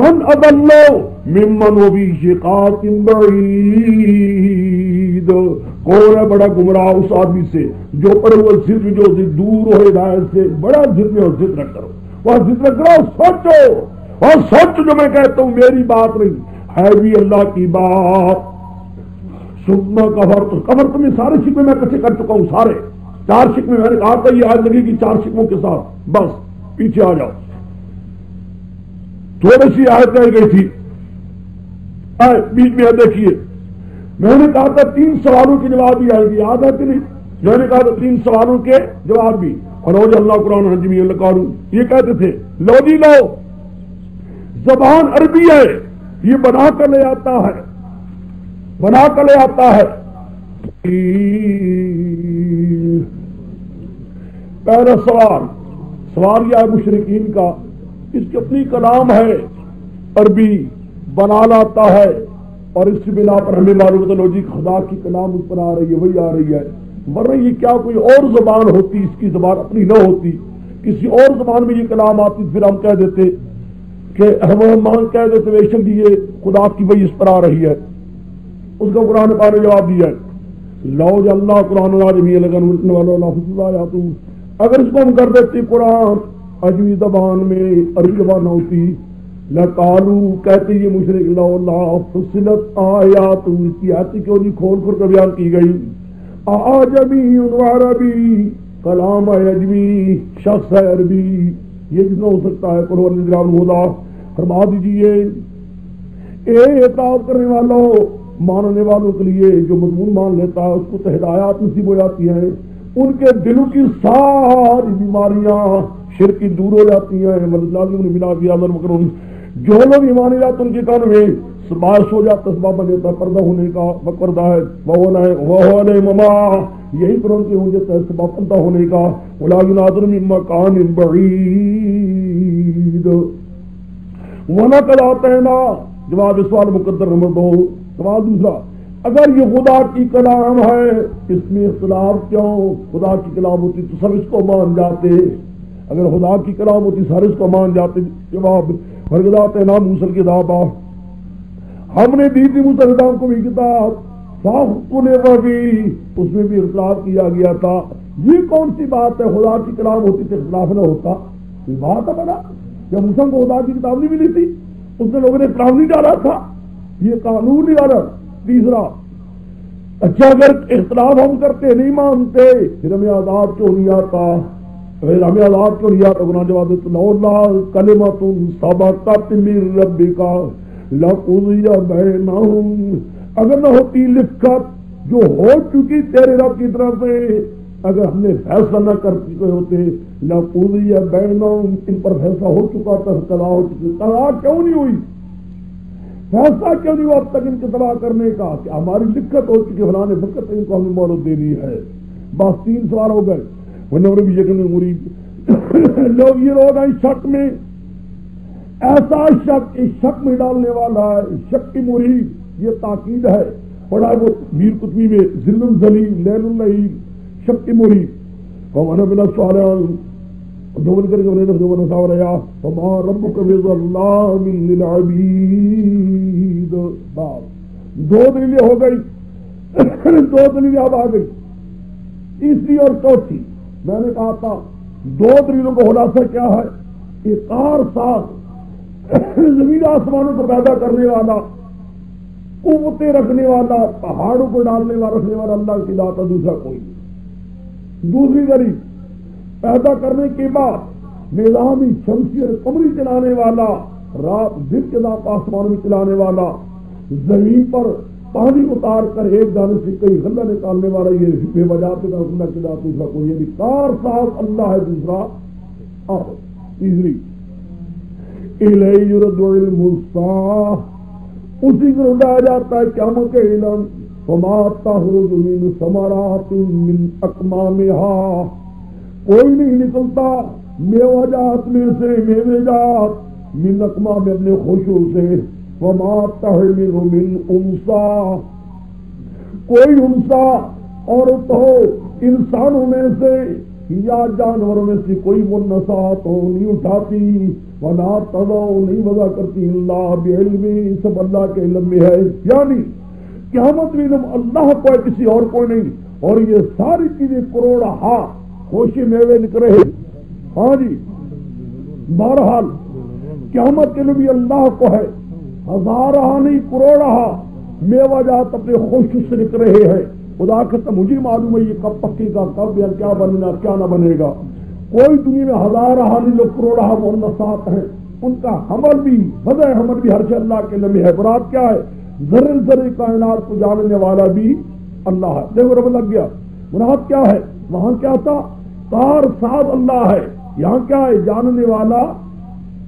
من اضل ممن ہو بھی شقاق بعید کون ہے بڑا گمراہ اس آدمی سے جو پر وہ ضد جو دور ہو ہدایت سے بڑا ضد میں ضد نہ کرو وہ ضد نہ کرو سوچو اور سوچ جو میں کہتا ہوں میری بات نہیں ہے بھی اللہ کی بات. سننا کفر تو میں سارے شکوے میں کچھ کر چکا ہوں سارے 4 شکوے میں نے کہا تھا یہ آج لگے گی 4 شکووں کے ساتھ بس پیچھے آ جاؤ. تھوڑی سی آیت رہ گئی تھی بیچ میں دیکھیے میں نے کہا تھا 3 سوالوں کے جواب بھی آئے گی یاد ہے کہ نہیں. میں نے کہا تھا 3 سوالوں کے جواب بھی اور روز اللہ قرآن حجمی القارو یہ کہتے تھے لو جی لو زبان عربی ہے یہ بنا کر لے آتا ہے پہلا سوال یہ ہے مشرکین کا اس کی اپنی کلام ہے عربی بنا لاتا ہے اور اس کی بنا پر ہمیں معلوم ہے جی خدا کی کلام اس پر آ رہی ہے وہی آ رہی ہے ورنہ یہ کیا کوئی اور زبان ہوتی اس کی زبان اپنی نہ ہوتی کسی اور زبان میں یہ کلام آتی پھر ہم کہہ دیتے کہ ہم کہہ دیتے بے شک یہ خدا کی وہی اس پر آ رہی ہے. اس کا قرآن پاک نے جواب دیا ہے لو اللہ قرآن اگر اس کو ہم کر دیتے قرآن عجمی زبان میں عربی زبان ہوتی لقالو کہتے یہ مشرک لولا فصلت آیات اس کی آیت کیوں نہیں کھول کر بیان کی گئی اعجمی عربی کلام ہے عجمی شخص ہے عربی یہ کتنا ہو سکتا ہے قرآن نگران ہودا. فرما دیجئے اعتراض کرنے والوں ماننے والوں کے لیے جو مضمون مان لیتا ہے اس کو تو ہدایات نصیب ہو جاتی ہیں ان کے دلوں کی ساری بیماریاں شرک کی دور ہو جاتی ہیں. جو لوگ ایمان جاتے ان کے کان میں باعث ہو جاتا سبب بن جاتا پردہ ہونے کا پردہ ہے وہ مما یہی پر ان کے ہو جاتا ہے سبب پردہ ہونے کا ولا ينادر من مکان بعید ولا کلاتے جواب سوال مقدر نمبر 2. سوال دوسرا اگر یہ خدا کی کلام ہے اس میں اختلاف کیوں خدا کی کلام ہوتی تو سب اس کو مان جاتے اگر خدا کی کلام ہوتی سر اس کو مان جاتے. جواب فرگزاتے نام موسیٰ کی کتاب ہم نے دی تھی موسیٰ کو بھی کتاب اس میں بھی اختلاف کیا گیا تھا. یہ کون سی بات ہے خدا کی کلام ہوتی تو اختلاف نہ ہوتا کوئی بات ہے بنا جب موسیٰ کو خدا کی کتاب نہیں ملی تھی اس میں لوگوں نے اختلاف نہیں ڈالا تھا یہ قانون نہیں ڈالا. تیسرا اچھا اگر اختلاف ہم کرتے نہیں مانتے پھر ہمیں عذاب کیوں نہیں آتا ہمیں عذاب کیوں نہیں آتا گناہ جواب دیتے لولا کلمۃ سبقت من ربک لقضی بینہم اگر نہ ہوتی لکھت جو ہو چکی تیرے رب کی طرف سے اگر ہم نے فیصلہ نہ کر چکے ہوتے لقضی بینہم ان پر فیصلہ ہو چکا تھا طلاق ہو چکی طلاق کیوں نہیں ہوئی فیصلہ کیوں نہیں ہوا اب تک ان کے طلاق کرنے کا کہ ہماری لکھت ہو چکی فلاں وقت ان کو ہمیں مہلت دینی ہے. بس 3 سوال ہو گئے. ونور بھی یقین مرید لوگ یہ لوگ ہیں شک میں، ایسا شک اس شک میں ڈالنے والا ہے، شک کی مرید یہ تاکید ہے، پڑھا وہ میر قطبی میں ذل الذلیل لیل اللہیل شک کی مرید ومن من الصالحین دوبل کر کے انہیں دوبل نصاور یا فما ربک بظلام للعبید. دو دلیلیں ہو گئی، دو دلیلیں اب آ گئی، تیسری اور چوتھی. میں نے کہا تھا دو دلیلوں کا خلاصہ کیا ہے کہ کار ساز زمین آسمانوں کو پیدا کرنے والا، قوتیں رکھنے والا، پہاڑوں کو ڈالنے والا رکھنے والا اللہ کی ذات ہے، دوسرا کوئی نہیں. دوسری دلیل پیدا کرنے کے بعد نظامی شمسی اور قمری چلانے والا، رات دن کے ساتھ آسمانوں میں چلانے والا، زمین پر پانی اتار کر ایک دانے سے کئی غلہ نکالنے والا، یہ بے وجہ سے اللہ کی ذات دوسرا کوئی نہیں. کار ساز اللہ ہے، دوسرا اور تیسری الیہ یرد علم الساعہ، اسی کو اٹھایا جاتا ہے قیامت کے علم. وما تخرج من ثمرات من اکمامها، کوئی نہیں نکلتا میوہ جات میں سے، میوے جات من اکمام اپنے خوشوں سے. وما تحمل من انثى، کوئی انثى عورت ہو انسانوں میں سے یا جانوروں میں سے کوئی منسات ہو نہیں اٹھاتی. ولا تضع، نہیں وضع کرتی اللہ بعلم، سب اللہ کے علم میں ہے. یعنی قیامت میں علم اللہ کو ہے، کسی اور کو نہیں. اور یہ ساری چیزیں کروڑا خوشی میوے نکل رہے. ہاں جی، بہرحال قیامت کے لیے بھی اللہ کو ہے، ہزارہ نہیں کروڑا میوہ جات اپنے خوش سے نکل رہے ہیں. خدا کہتا مجھے معلوم ہے یہ کب پکے گا، کب یا کیا بننا کیا نہ بنے گا. کوئی دنیا میں ہزارہ نہیں لوگ کروڑا منسات ہیں، ان کا حمل بھی وضع حمل بھی ہر شے اللہ کے لمحے ہے. برات کیا ہے؟ ذرے ذرے کائنات کو جاننے والا بھی اللہ ہے. دیکھو رب لگ گیا. مراد کیا ہے؟ وہاں کیا تھا؟ کار ساز اللہ ہے، یہاں کیا ہے؟ جاننے والا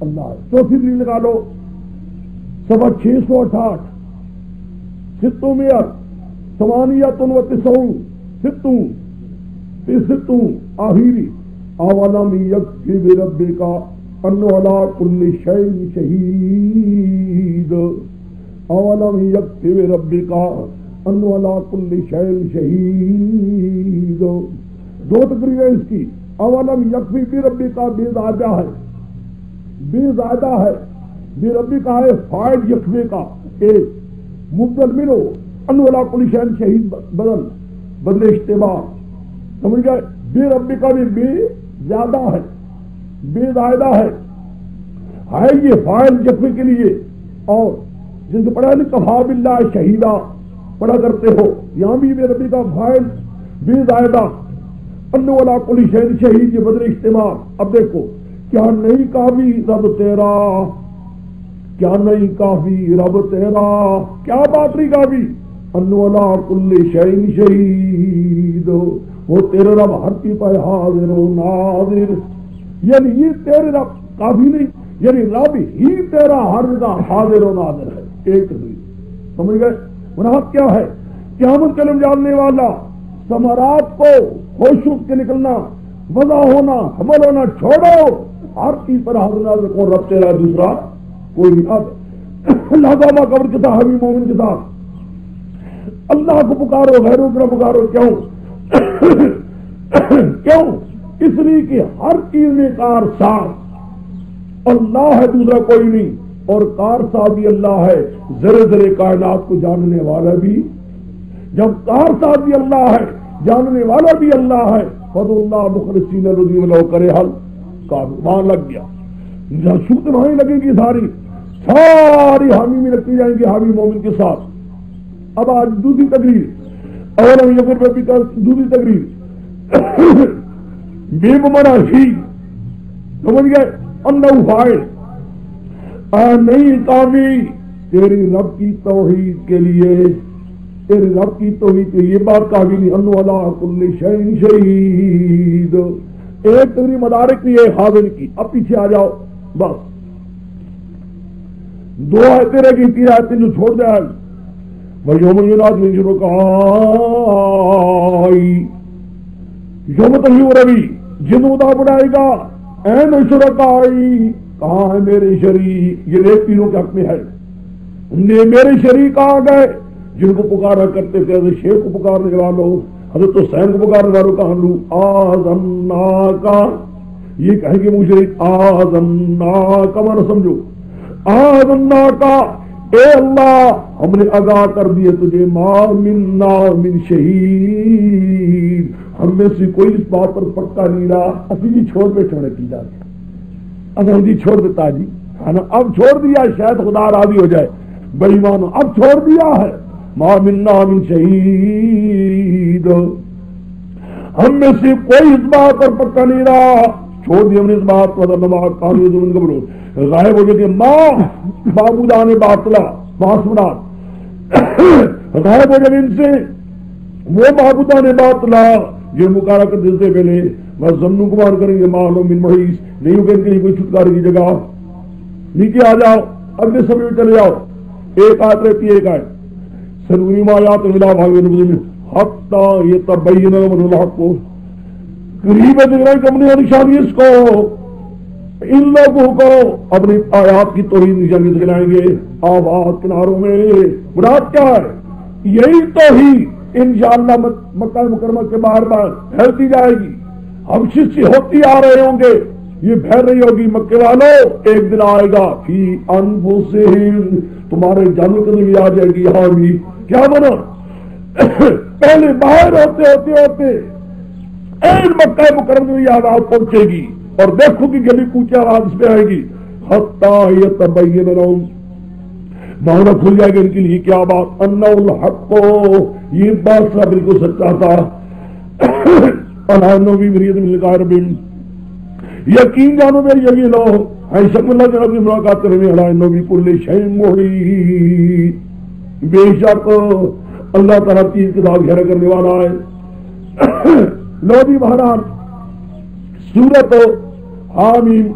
اللہ ہے. چوتھی دلیل نکالو، 668 ستوں میں ثمانیت و تسعون ستوں ستوں آخری. اولم یکفی بربک ان علی کل شیء شہید، اولم یکفی بربک ان علی کل شیء شہید. دو تقریر ہے اس کی. اولم یکفی بربک بے زائدہ ہے، بے زائدہ ہے. بے ربی کا ہے فائل یکفے کا ایک مبدل ملو ان علی کل شیء شہید بدل اجتماع. سمجھ گئے؟ بے ربی کا بھی بے زیادہ ہے، بے زائدہ ہے یہ فائل یکفے کے لیے. اور جن کو پڑھا نہیں کفا باللہ شہیدہ پڑھا کرتے ہو، یہاں بھی بے ربی کا فائل بے زائدہ ان علی کل شیء شہید یہ بدل اجتماع. اب دیکھو کیا نہیں کافی رب تیرا، کیا نہیں کافی رب تیرا، کیا بات نہیں کافی؟ ان علی کل شیء شہید، وہ تیرے رب ہر چیز پر حاضر و ناظر. یعنی یہ تیرے رب کافی نہیں، یعنی رب ہی تیرا ہر جگہ حاضر و ناظر ہے. ایک سمجھ گئے؟ مراد کیا ہے؟ قیامت کا علم جاننے والا، ثمرات کو خوشبو کے نکلنا، وضع ہونا، حمل ہونا چھوڑو، ہر چیز پر حاضر ناظر کون؟ رب تیرا، دوسرا کوئی نہیں. اب لازمہ قبر کے ساتھ حبیب مومن کے ساتھ اللہ کو پکارو، غیروں کو پکارو. کیوں؟ کیوں؟ اس لیے کہ ہر چیز میں کار ساز اللہ ہے، دوسرا کوئی نہیں. اور کار ساز بھی اللہ ہے، ذرے ذرے کائنات کو جاننے والا بھی. جب کار ساز بھی اللہ ہے، جاننے والا بھی اللہ ہے، فضل اللہ مخلصین لہ ولو کرہ الکافرون. وہاں لگ گیا، شروط وہیں لگے گی، ساری حامی میں رکھی جائیں گی حامی مومن کے ساتھ. اب آج دوسری تقریر، اولم یکن ربک کا دوسری تقریر بے گمانا ہی. سمجھ گئے؟ انہ فاعل نہیں کافی تیری رب کی توحید کے لیے، تیری رب کی توحید کے لیے بات کافی نہیں. انہ علی کل شیء شہید. ایک تقریر مدارک کی ہے حاضر کی. اب پیچھے آ جاؤ، بس دو آیتیں رہ گئی، تین آیتیں جو چھوڑ دیا ہے. وَيَوْمَ يُنَادِ مِنْ شُرَكَائِ، یوم تبلو روی جن مدا بڑھائے گا این شرکائی کہاں ہے میرے شریک. یہ ایک تینوں کے حق میں ہے. میرے شریک آ گئے جن کو پکارا کرتے تھے. حضرت شیخ کو پکارنے والوں, حضرت حسین کو پکارنے والوں کہاں لوں آذنا کا, یہ کہیں گے مشرک آذنا کا مانا سمجھو. آذنا کا اے اللہ ہم نے آگاہ کر دیے تجھے, ما منا من شہید, ہم میں سے کوئی اس بات پر پکا نہیں رہا. اسی جی چھوڑ پہ چھوڑے کی جاتے, اگر جی چھوڑ دیتا جی ہے نا, اب چھوڑ دیا شاید خدا راضی ہو جائے. بے ایمانو اب چھوڑ دیا ہے. ما منا من شہید, ہم میں سے کوئی اس بات پر پکا نہیں رہا. چھوڑ دیا ہم نے اس بات کو. غائب ہو گئے ماں معبودان باطلا معصومات, غائب ہو گئے ان سے وہ معبودان باطلا جو مکارا کرتے سے پہلے. بس ضمن گمان کریں گے معلوم من محیث, نہیں ہوگا ان کے لیے کوئی چھٹکارے کی جگہ. نیچے آ جاؤ, اگلے سمے میں چلے جاؤ. ایک آیت رہتی ہے, ایک آیت سنوری آیات ملا بھاگے حتی یتبین لهم الحق, قریب ہے دیکھ رہے کہ ہم نے نشانی اس کو ان لوگوں کو اپنی آیات کی توحید نشانی دکھلائیں گے. آباد کناروں میں مراد کیا ہے؟ یہی توحید انشاءاللہ مکہ مکرمہ کے باہر باہر پھیلتی جائے گی. حبشی سے ہوتی آ رہے ہوں گے, یہ پھیل رہی ہوگی. مکے والوں ایک دن آئے گا فی انفسہم, تمہارے جانوں کے لیے آ جائے گی. حامی کیا بنا پہلے باہر ہوتے ہوتے ہوتے این مکہ مکرمہ میں یاد آپ پہنچے گی اور دیکھو کہ گلی کوچے آواز اس پہ آئے گی. حتی یتبین لهم, معنی کھل جائے گا ان کے لیے. کیا بات؟ انہ الحق, یہ بات سا بالکل سچا تھا. انہوں بھی مرید من لقاء ربہم, یقین جانو میری یقین لو ہے شکم اللہ جناب کی ملاقات کرنے میں. انہوں بھی کل شیء محیط, بے شک اللہ تعالیٰ چیز کے ساتھ گھیرا کرنے والا ہے. لو بھی بہرحال سورت حامیم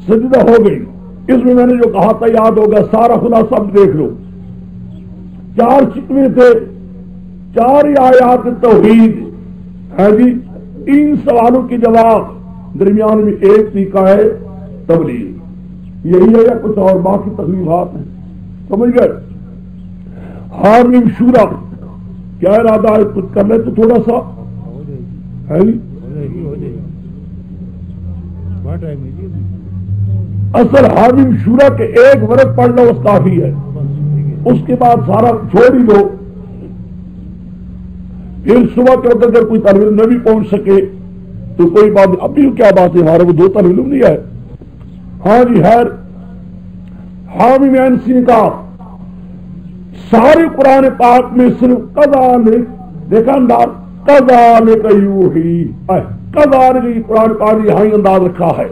سجدہ ہو گئی. اس میں نے جو کہا تھا یاد ہوگا, سارا خلاصہ اب دیکھ لو. 4 شکوے تھے, 4 آیات توحید ہے جی. 3 سوالوں کے جواب, درمیان میں ایک طریقہ ہے تبلیغ. یہی ہے یا کچھ اور باقی تکلیفات ہیں؟ سمجھ گئے؟ حامیم شورا کیا ارادہ ہے؟ کچھ کر لے تو تھوڑا سا ہے جی. اصل حامیم شورا کے ایک ورق پڑھ لو اس کافی ہے, اس کے بعد سارا چھوڑ ہی دو. پھر صبح کے وقت اگر کوئی طالب علم نہ بھی پہنچ سکے تو کوئی بات نہیں. ابھی کیا بات ہے, ہمارے کو 2 طالب علم نہیں ہے. ہاں جی خیر. حامیم عین سین کا سارے قرآن پاک میں صرف قذالک, دیکھا انداز قذالک یوحی, قذالک قرآن پاک یہاں ہی انداز رکھا ہے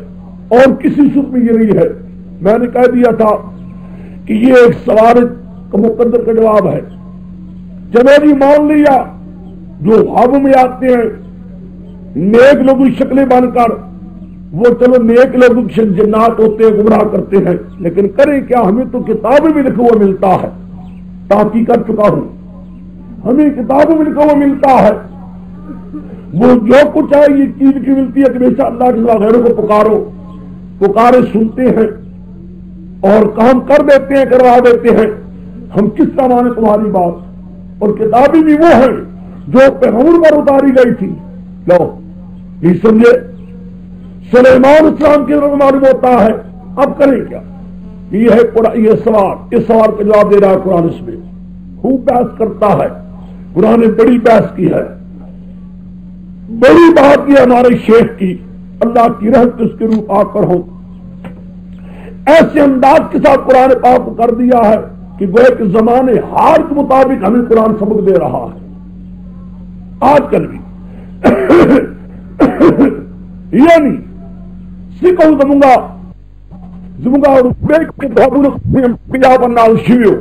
اور کسی صورت میں یہ نہیں ہے. میں نے کہہ دیا تھا کہ یہ ایک سوال کا مقدر کا جواب ہے. چلو جی مان لیا, جو خوابوں میں آتے ہیں نیک لوگوں کی شکلیں بن کر, وہ چلو نیک لوگوں کی جنات ہوتے ہیں, گمراہ کرتے ہیں, لیکن کریں کیا؟ ہمیں تو کتابوں میں لکھا ہوا ملتا ہے. تحقیق کر چکا ہوں, ہمیں کتابوں میں لکھا ہوا ملتا ہے. وہ جو کچھ ہے یہ چیز کی ملتی ہے کہ بیشک اللہ کے سوا غیروں کو پکارو, پکارے سنتے ہیں اور کام کر دیتے ہیں, کروا دیتے ہیں. ہم کس طرح مانے تمہاری بات؟ اور کتابیں بھی وہ ہیں جو پیغمبر پر اتاری گئی تھی. لو یہ سمجھے, سلیمان اسلام کے طرف معلوم ہوتا ہے. اب کریں کیا؟ یہ ہے یہ سوال, اس سوال کا جواب دے رہا ہے قرآن. اس میں خوب بحث کرتا ہے قرآن نے, بڑی بحث کی ہے, بڑی بات کی ہمارے شیخ کی, اللہ کی رحمت اس کے روح پاک پر ہو. ایسے انداز کے ساتھ قرآن پاک کو کر دیا ہے کہ گویا کہ زمانے حال کے مطابق ہمیں قرآن سبق دے رہا ہے. آج کل بھی یعنی سکھوں زمونگا زمونگا اور بیک کے دھابوں نے پنجاب نال شیو